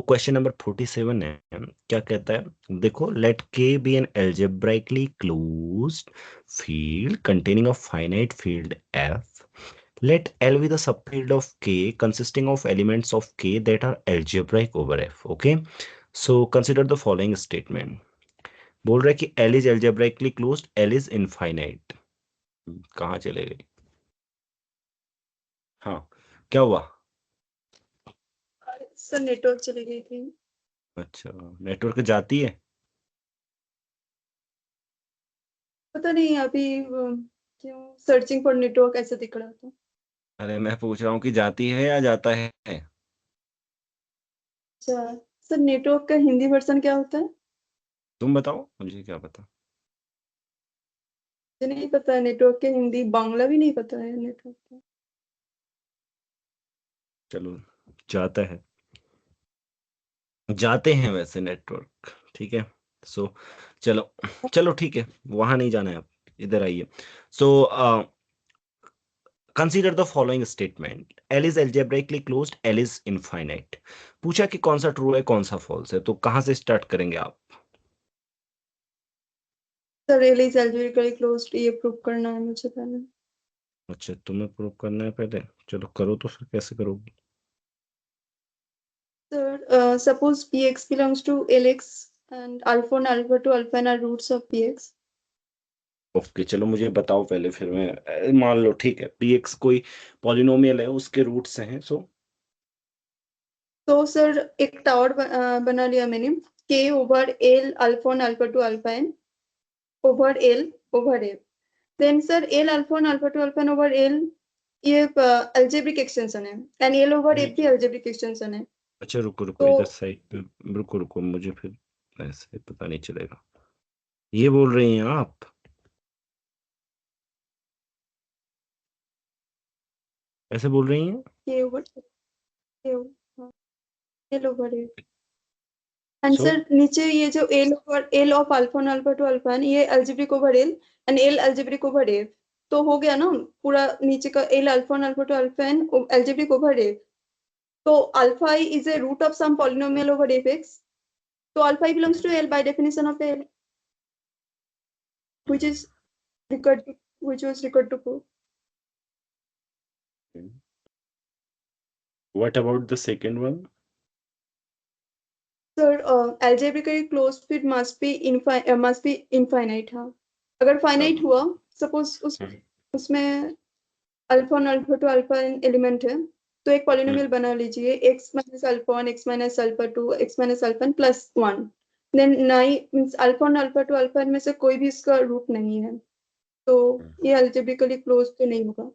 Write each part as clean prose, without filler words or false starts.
Question number 47 है, क्या कहता है, देखो, let K be an algebraically closed field containing a finite field F. Let L be the subfield of K consisting of elements of K that are algebraic over F. Okay. So consider the following statement. बोल रहा है कि L is algebraically closed, L is infinite. कहाँ चले गई? हाँ, क्या हुआ? सर नेटवर्क चली गई थी। अच्छा, नेटवर्क जाती है? पता नहीं अभी क्यों सर्चिंग फॉर नेटवर्क ऐसे दिख रहा था। अरे मैं पूछ रहा हूँ कि जाती है या जाता है? अच्छा सर, नेटवर्क का हिंदी वर्जन क्या होता है? तुम बताओ, मुझे क्या पता। मुझे नहीं पता है नेटवर्क के हिंदी, बांग्ला भी नहीं पता है नेटवर्क का। चलो, जाता है, जाते हैं वैसे नेटवर्क, ठीक है। सो चलो, चलो ठीक है, वहां नहीं जाना है, आप इधर आइए। So consider the following statement, L is algebraically closed, L is infinite. पूछा कि कौन सा ट्रू है कौन सा फॉल्स है, तो कहां से स्टार्ट करेंगे आप? Sir L is algebraically closed, ये प्रूव करना है मुझे पहले। अच्छा, तुम्हें प्रूव करना है पहले, चलो करो, तो फिर कैसे करोगे? Sir suppose P X belongs to L X and alpha और alpha to alpha are roots of P X. Okay, चलो मुझे बताओ पहले, फिर मैं मान लो ठीक है, पी एक्स कोई पॉलिनोमियल है, उसके रूट्स हैं, सो तो सर एक टावर बना लिया मैंने, के ओवर एल अल्फा और alpha to alpha N over L over F. Then sir L alpha और alpha to alpha N over L, ये अलजेब्रिक एक्सटेंशन है, एंड एल ओवर एफ भी अलजेब्रिक एक्सटेंशन है। अच्छा, रुको रुको, तो इधर साइड पे, रुको रुको, मुझे फिर ऐसे पता नहीं चलेगा। ये बोल रही हैं आप? ऐसे बोल रही हैं? K over L over F. And so sir नीचे ये जो एल ऑफ अल्फा और अल्फा टू अल्फा एन, ये algebraic over L and L algebraic over F. तो हो गया ना पूरा, नीचे का एल अल्फा और alpha to alpha N algebraic over F. तो alpha I is a root of some polynomial over F X. तो alpha I belongs to L by definition of L, which is required to, which was required to prove. What about the second one? Sir, algebraically closed field must be infinite, हाँ। अगर finite हुआ, suppose उसमें alpha और alpha to alpha element है, तो एक polynomial बना लीजिए, x minus alpha one, x minus alpha two, x minus alpha plus one. Then नाई मीन्स अल्फा और अल्फा टू अल्फा में से कोई भी इसका रूट नहीं है, तो ये algebraically closed तो नहीं होगा।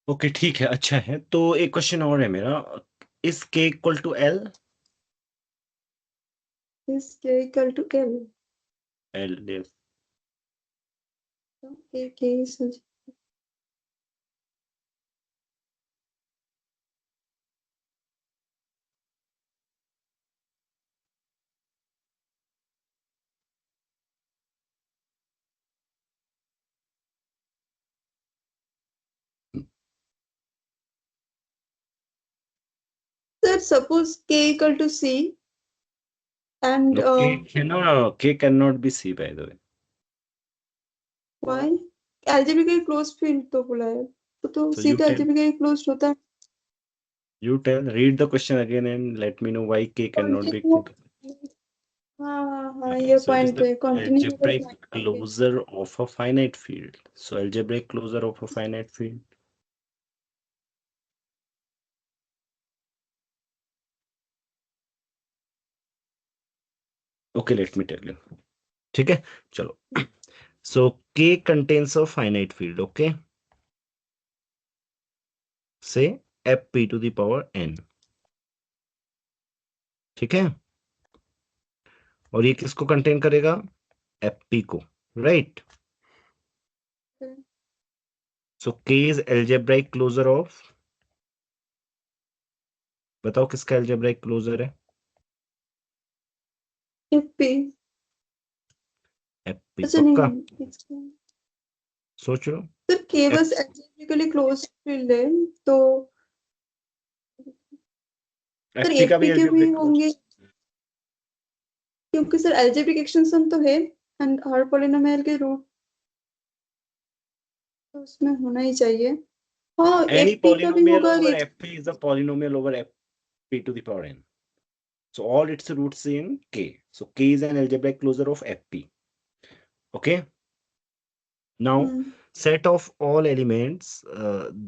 ओके ठीक है, अच्छा है, तो एक क्वेश्चन और है मेरा, is k equal to l? Is k equal to l? L So k is sir, suppose k equal to c and no, k no, k can not be c by the way. why algebraically closed field तो बोला है, तो so c you तो tell, algebraically closed होता है। you tell, read the question again and let me know why k cannot be equal to. हाँ हाँ हाँ, ये So it is point the है, continue algebraic closure of a finite field. So algebraic closure of a finite field. Okay, let me tell you. ठीक है, चलो. So k contains a finite field. Okay, say fp to the power n. ठीक है, और ये किसको contain करेगा? fp को, right? So k is algebraic closure of, बताओ किसका algebraic closure है? fp। fp अच्छा पक्का? नहीं, सोच लो। सर k F, बस algebraically closed field है, तो सर fp का भी fp के भी algebraic closure, होंगे। क्योंकि सर अलजेब्रिक एक्सटेंशन तो है एंड हर पॉलिनोमियल के रूट तो उसमें होना ही चाहिए। हाँ, Any एफपी का भी polynomial होगा over fp is a polynomial over fp to the power n. So all its roots in k. So k is an algebraic closure of fp. Okay. Now set of all elements,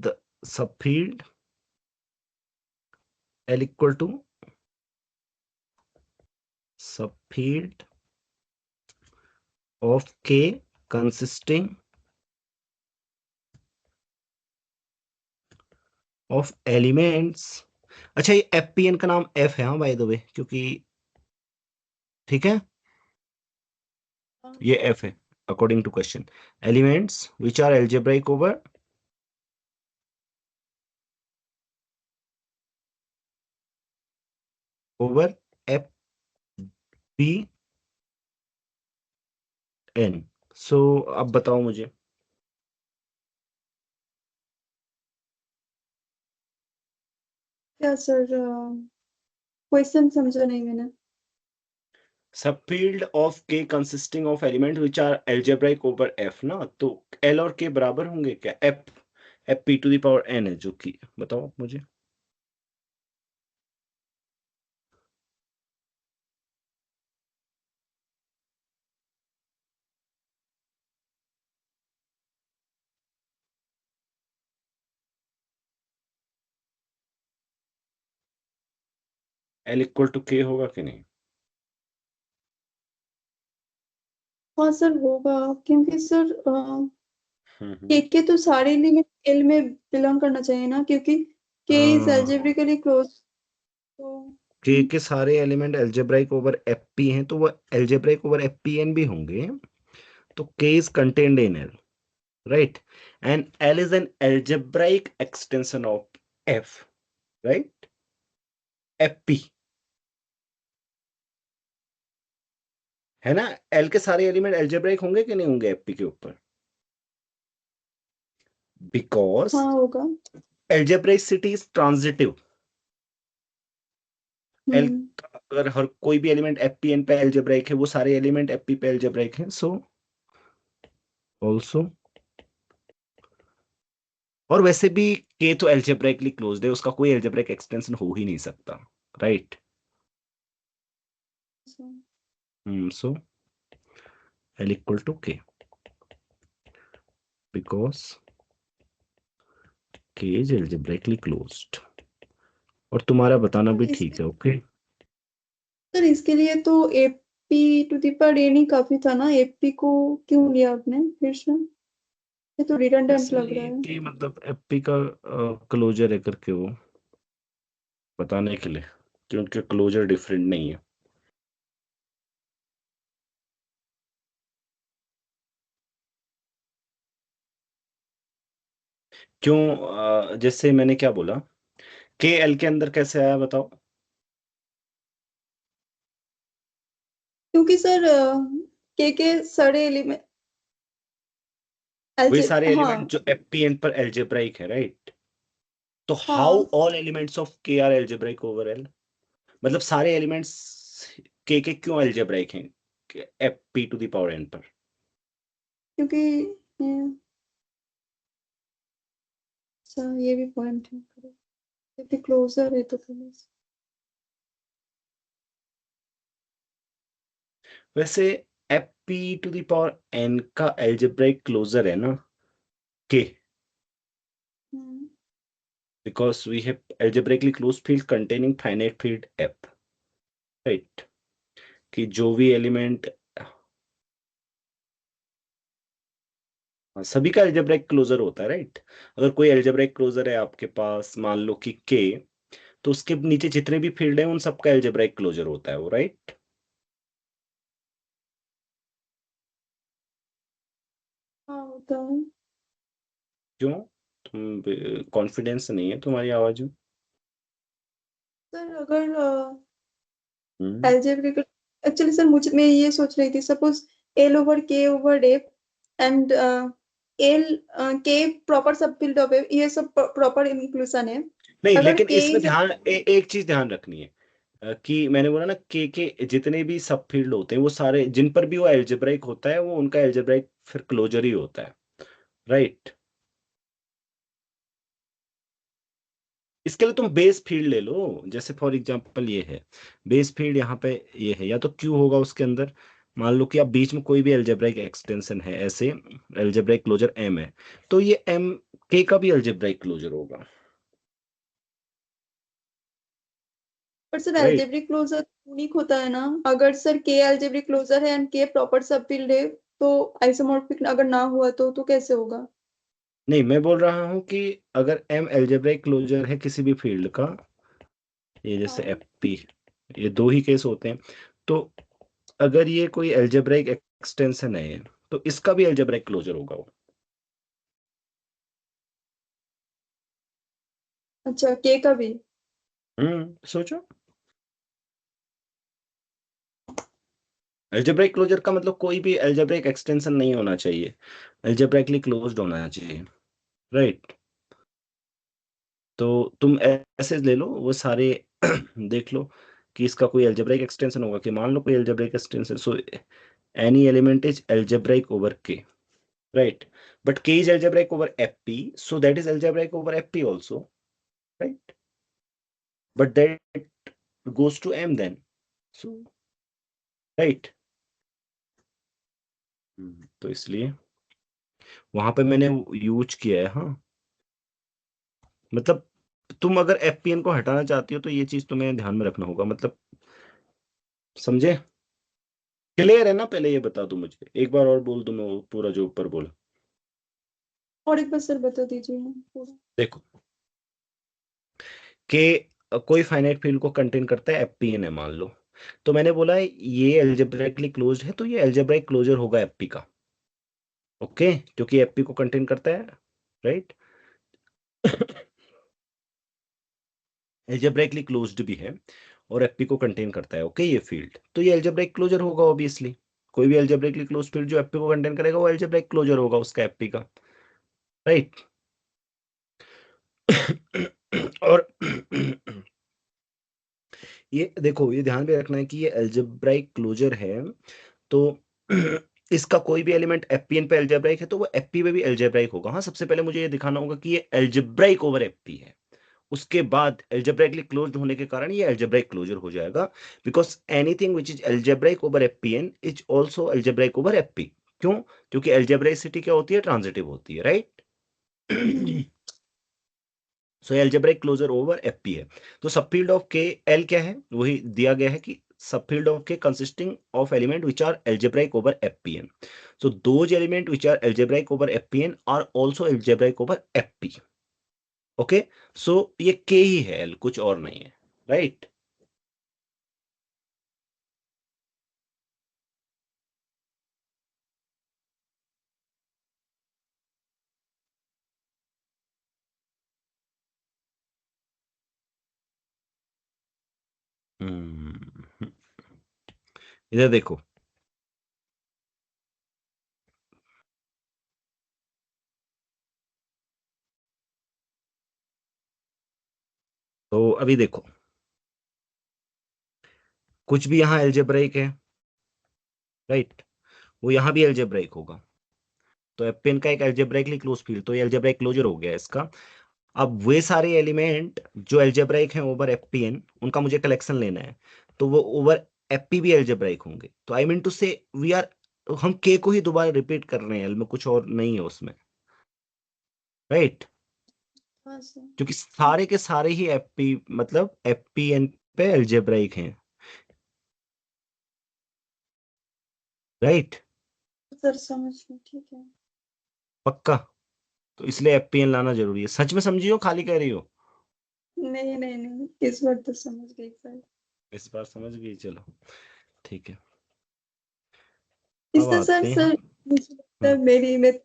the subfield L equal to subfield of k consisting of elements. अच्छा, ये fpn का नाम f है, हाँ bye the वे, क्योंकि ठीक है ये f है according to question. Elements which are algebraic over f p n। So अब बताओ मुझे, क्या सर, क्वेश्चन समझा नहीं मैंने। Subfield of k consisting of element which are algebraic over f ना, तो l और k बराबर होंगे क्या? f p to the power n है, जो कि बताओ मुझे। l इक्वल टू k होगा कि नहीं? हाँ सर होगा, क्योंकि सर हम्म। के तो सारे एलिमेंट एल में बिलोंग करना चाहिए ना, क्योंकि के इज अलजेब्रिकली क्लोज। तो k के सारे एलिमेंट एल्जेब्राइक ओवर fp हैं, तो वो एल्जेब्राइक ओवर fpn भी होंगे। तो k is contained in l, right? And l is an algebraic extension of f, right? fp है ना। l के सारे एलिमेंट एल्जेब्राइक होंगे कि नहीं होंगे fp के ऊपर? बिकॉज हाँ होगा। एल्जेब्राइसिटी इज ट्रांजिटिव। l हम्म का अगर हर कोई भी एलिमेंट fpn पे एल्जेब्राइक है, वो सारे एलिमेंट fp पे एल्जेब्राइक हैं। सो ऑल्सो, और वैसे भी k तो एल्जेब्राइकली क्लोज्ड है, उसका कोई एल्जेब्राइक एक्सटेंशन हो ही नहीं सकता, right? So l equal to k because k is algebraically closed. और तुम्हारा बताना भी ठीक है, ओके। सर इसके लिए तो AP to the power N ही काफी था ना, एपी को क्यों लिया आपने फिर से? ये तो रिडंडेंट लग रहा इसलिए है। कि मतलब fp का क्लोजर है करके, वो बताने के लिए कि उनके क्लोजर डिफरेंट नहीं है। क्यों? जैसे मैंने क्या बोला, के एल के अंदर कैसे आया बताओ? क्योंकि सर के सारे एलिमेंट वही सारे एलिमेंट हाँ जो fpn पर एल्जेब्राइक है, राइट? तो हाउ हाँ all elements of K are algebraic over L? मतलब सारे एलिमेंट्स के क्यों एल्जेब्राइक हैं F P to the power N पर? क्योंकि अच्छा ये भी पॉइंट है, क्योंकि क्लोजर है तो फिर वैसे F P to the power N का एल्जेब्राइक क्लोजर है ना के, हम्म, because we have algebraically closed field containing finite field f, right? कि जो भी एलिमेंट, सभी का एल्जेब्राइक क्लोजर होता है, राइट? अगर कोई एल्जेब्राइक क्लोजर है आपके पास, मान लो कि के, तो उसके नीचे जितने भी फील्ड हैं उन सबका एल्जेब्राइक क्लोजर होता है वो, राइट? हाँ होता है। क्यों? तुम कॉन्फिडेंस नहीं है तुम्हारी आवाज में? सर अगर हम्म। अलजेब्रिक, एक्चुअली सर मुझे, मैं ये सोच रही थी, सपोज एल ओवर के ओवर एफ एंड एल के प्रॉपर सबफील्ड ऑफ एफ, ये सब प्रॉपर इंक्लूजन है। नहीं, अगर लेकिन के इसमें इज ध्यान एक चीज ध्यान रखनी है। कि मैंने बोला ना के जितने भी सब फील्ड होते हैं वो सारे जिन पर भी वो एल्जेब्राइक होता है वो उनका एल्जेब्राइक फिर क्लोजर ही होता है, राइट। इसके लिए तुम बेस फील्ड ले लो, जैसे फॉर एग्जांपल ये है बेस फील्ड, यहाँ पे ये है, या तो क्यू होगा उसके अंदर। मान लो कि आप बीच में कोई भी एल्जेब्राइक एक्सटेंशन है, ऐसे एल्जेब्राइक क्लोजर एम है, तो ये एम के का भी एल्जेब्राइक क्लोजर होगा, पर sir right. Algebraic closure unique होता है ना। अगर सर के एल्जेब्रिक क्लोजर है एंड के प्रॉपर सबफील्ड है तो आइसोमॉर्फिक अगर ना हुआ तो कैसे होगा? नहीं, मैं बोल रहा हूँ कि अगर एम एल्जेब्राइक क्लोजर है किसी भी फील्ड का, ये जैसे हाँ। एफ पी, ये दो ही केस होते हैं, तो अगर ये कोई एल्जेब्राइक एक्सटेंशन है तो इसका भी एल्जेब्राइक क्लोजर होगा वो। अच्छा, के का भी? सोचो, एल्जेब्राइक क्लोजर का मतलब कोई भी एल्जेब्राइक एक्सटेंशन नहीं होना चाहिए, एल्जेब्राइकली क्लोज्ड होना चाहिए, राइट। तो तुम ऐसे ले लो वो सारे देख लो कि इसका कोई एल्जेब्राइक एक्सटेंशन होगा, कि मान लो कोई algebraic extension, so any element is algebraic over के, right, but k is algebraic over fp, so that is algebraic over fp also, right, but that goes to m then, so right। तो इसलिए वहां पे मैंने use किया है, हाँ। मतलब तुम अगर एफपीएन को हटाना चाहती हो तो ये चीज तुम्हें ध्यान में रखना होगा, मतलब समझे? क्लियर है ना? पहले ये बता दो मुझे, एक बार और बोल दो, मैं वो पूरा जो ऊपर बोला। और एक बार सर बता दीजिए पूरा। देखो, के कोई फाइनाइट फील्ड को कंटेन करता है, एफपीएन है मान लो, तो मैंने बोला है ये एल्जेब्राइकली क्लोज्ड है, तो ये एल्जेब्राइक क्लोजर होगा एफपी का, ओके, क्योंकि एफपी को कंटेन करता है, राइट। एल्जेब्राइकली क्लोज्ड भी है और एफपी को कंटेन करता है, ओके, ये फील्ड, तो ये एल्जेब्राइक क्लोजर होगा ऑब्वियसली। कोई भी एल्जेब्राइकली क्लोज फील्ड जो एफपी को कंटेन करेगा वो एल्जेब्राइक क्लोजर होगा उसका एफपी का, राइट। और ये देखो, ये ध्यान में रखना है कि ये एल्जेब्राइक क्लोजर है, तो इसका कोई भी एलिमेंट एफपीएन पे एल्जेब्राइक है तो वो एफपी पे भी एल्जेब्राइक होगा। हाँ, सबसे पहले मुझे ये दिखाना होगा कि ये एल्जेब्राइक ओवर एफपी है, उसके बाद एल्जेब्राइकली क्लोज्ड होने के कारण ये एल्जेब्राइक क्लोजर हो जाएगा, because anything which is algebraic over FPN is also algebraic over FP. क्यों? क्योंकि एल्जेब्राइसिटी क्या होती है? ट्रांजिटिव होती है, right. Hmm. So algebraic closure over FP है। तो सबफील्ड ऑफ के एल क्या है? वही दिया गया है कि subfield of K consisting of element which are algebraic over FPN, so those element which are algebraic over fpn are also algebraic over fp, okay. So ये के ही है, एल कुछ और नहीं है, राइट। हम्म, इधर देखो, तो अभी देखो, कुछ भी यहाँ एल्जेब्राइक है, राइट, वो यहाँ भी एल्जेब्राइक होगा, तो एफपीएन का एक एल्जेब्राइकली क्लोज फील्ड, तो ये एल्जेब्राइक क्लोजर हो गया इसका। अब वे सारे एलिमेंट जो एल्जेब्राइक हैं ओवर एफपीएन, उनका मुझे कलेक्शन लेना है, तो वो ओवर एफपी भी एल्जेब्राइक होंगे, तो आई मीन टू से वी आर, हम के को ही दोबारा रिपीट कर रहे हैं, एल में कुछ और नहीं है उसमें, राइट। हाँ सर। क्योंकि सारे के सारे ही एफपी मतलब एफपीएन पे एल्जेब्राइक हैं, राइट। सर समझ गई, ठीक है। पक्का? तो इसलिए एफपीएन लाना जरूरी है, सच में समझी हो खाली कह रही हो? नहीं नहीं नहीं, इस बार तो समझ गई सर। इस बार समझ गई, चलो ठीक है। अब इससे सर आते हैं, सर मुझे लगता है हाँ, मेरी में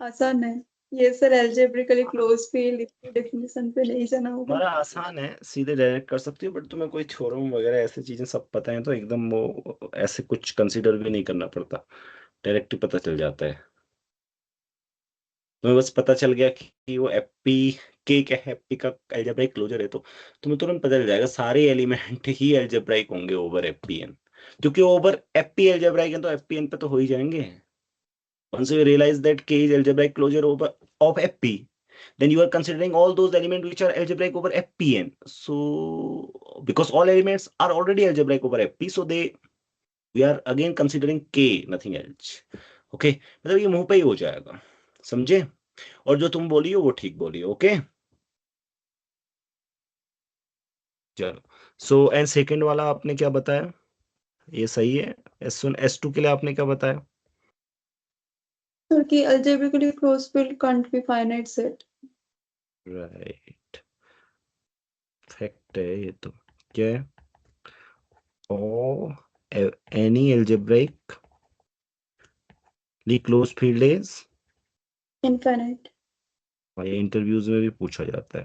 आसान है। ये sir algebraically close field definition पे नहीं जाना होगा। हमारा आसान है, सीधे डायरेक्ट कर सकती हो, बट तुम्हें कोई थ्योरम वगैरह ऐसी चीजें सब पता है तो एकदम वो ऐसे कुछ कंसीडर भी नहीं करना पड़ता, डायरेक्ट ही पता चल जाता है। तुम्हें बस पता चल गया कि वो एफपी के क्या है, P का एल्जेब्राइक क्लोजर है, तो तुम्हें तुरंत पता चल जाएगा सारे एलिमेंट ही एल्जेब्राइक होंगे ओवर FPN, क्योंकि ओवर FP एल्जेब्राइक है तो FPN पे तो हो ही जाएंगे। Once you realize that K is algebraic closure over of FP, then you are considering all those elements which are algebraic over FPN. So because all elements are already algebraic over FP, so we are again considering K, nothing else. Okay, मतलब ये मुंह पे ही हो जाएगा, समझे? और जो तुम बोली हो वो ठीक बोली हो, ओके? चलो, सो एंड सेकंड वाला आपने क्या बताया? ये सही है। S1 S2 के लिए आपने क्या बताया? सर कि algebraically closed field can't be finite set. Right, fact है ये तो। क्या है? or any algebraically closed field is, Infinite. ये इंटरव्यूज में भी पूछा जाता है।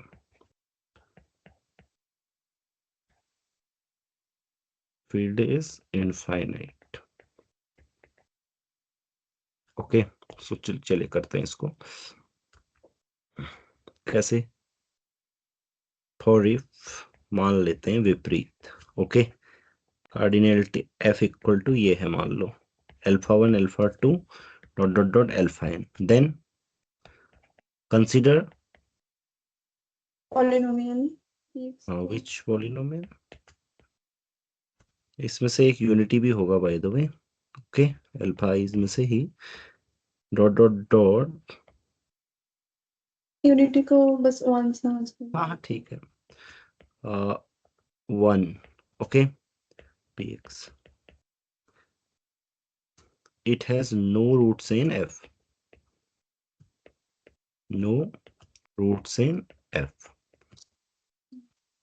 Field is infinite. ओके, सो चलिए करते हैं इसको कैसे। फॉर इफ मान लेते हैं विपरीत, okay, cardinality F equal to ये है, मान लो α1 α2 dot dot dot α n, then consider Polynomial. Which polynomial, इसमें से एक यूनिटी भी होगा by the way, okay, alpha इसमें से ही डॉट डॉट डॉट, यूनिटी को बस वन समझ। हाँ ठीक है, 1, okay, px, it has no roots in F, no roots in F,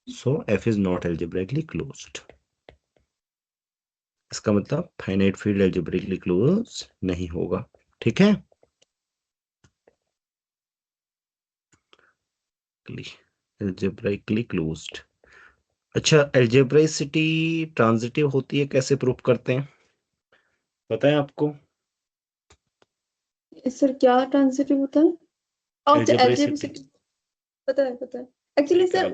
so F is not algebraically closed। इसका मतलब फाइनाइट फील्ड algebraically closed नहीं होगा, ठीक है? algebraically closed। अच्छा, algebraicity ट्रांजिटिव होती है, कैसे प्रूव करते हैं पता है आपको? सर क्या ट्रांजिटिव होता है? algebraicity पता है एक्चुअली सर